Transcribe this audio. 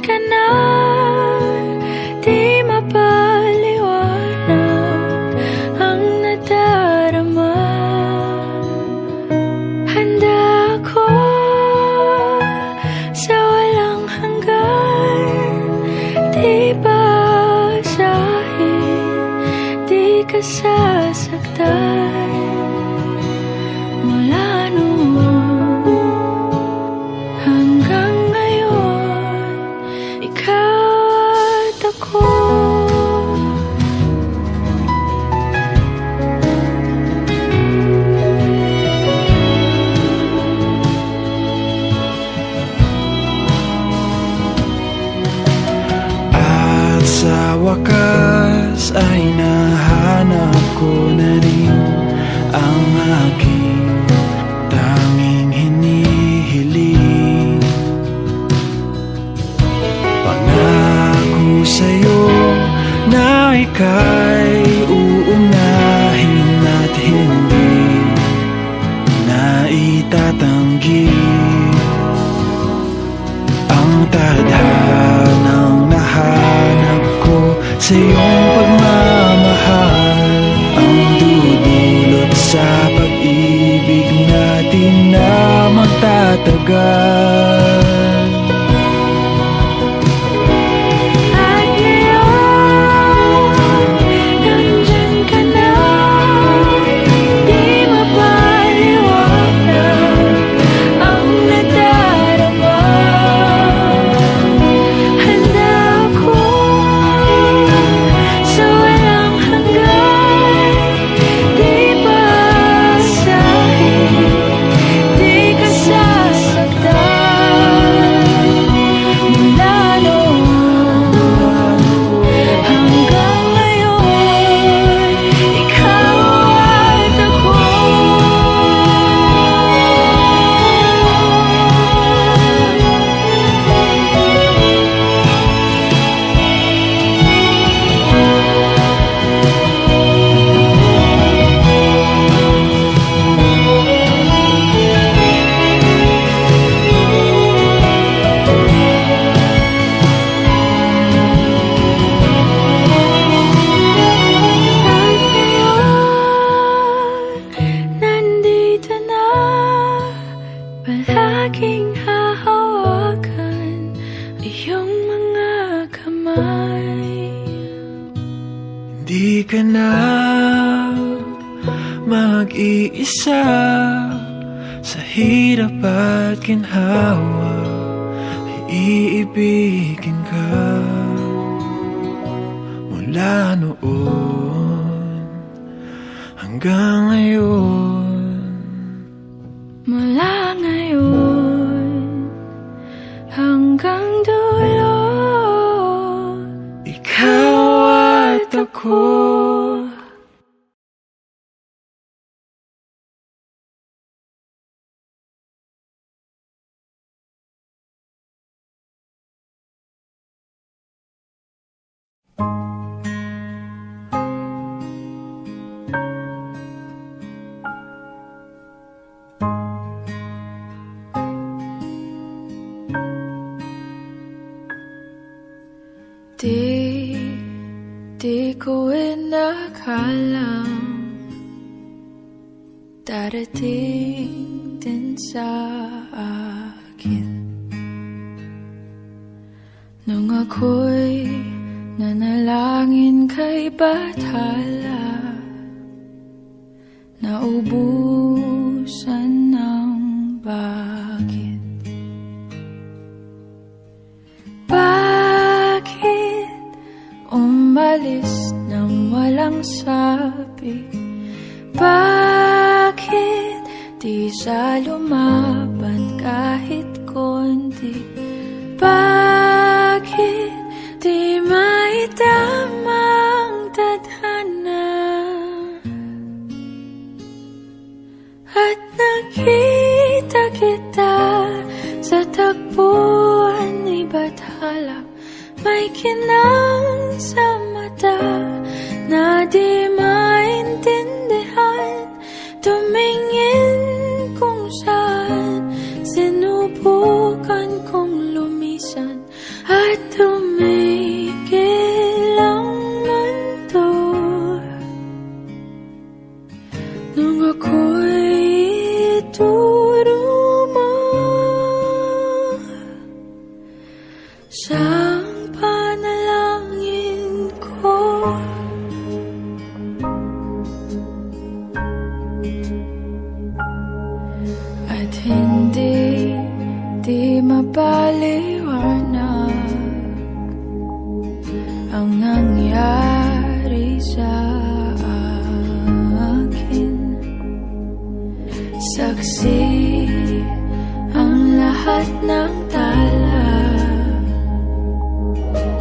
ka na, di mapaliwanag ang nadarama. Handa ako sa walang hanggan, di basahin, di ka sasaktan. Mula noon hanggang ngayon, ikaw at ako. At sa wakas ay nahanap ko na rin ang aking tanging hinihiling. Pangako sa'yo na ika'y uunahin at hindi na itatanggi ang tadhanang nahanap ko sa iyong pagmamahal, ang dudulot sa pag-ibig natin na magtatagal. At ngayon, nandyan ka na, di mapaliwanag ang nadarama. Handa ako sa walang hanggan, di basahin, di ka sasaktan. Mula noon hanggang ngayon, ikaw at ako. At ngayon, nandito na, palaging hahawakan iyong mga kamay. Hindi ka na mag-iisa sa hirap at ginhawa, ay iibigin ka. Mula noon hanggang ngayon, Mula ngayon hanggang dulo, ikaw at ako. Di ko inakalang darating din sa akin nung ako'y nanalangin kay Bathala, naubusan ng bakit. Bakit umalis nang walang sabi? Bakit di siya lumaban kahit konti? Bakit di maitamang tadhana? At nakita kita sa tagpuan ni Bathala, may kinang sa mata na di maintindihan. Tumingin kung saan sinubukan kong lumisan, at at tumigil ang mundo nung ako'y ituro mo siyang panalangin ko. At hindi mapaliwanag ang nangyari sa akin. Saksi ang lahat ng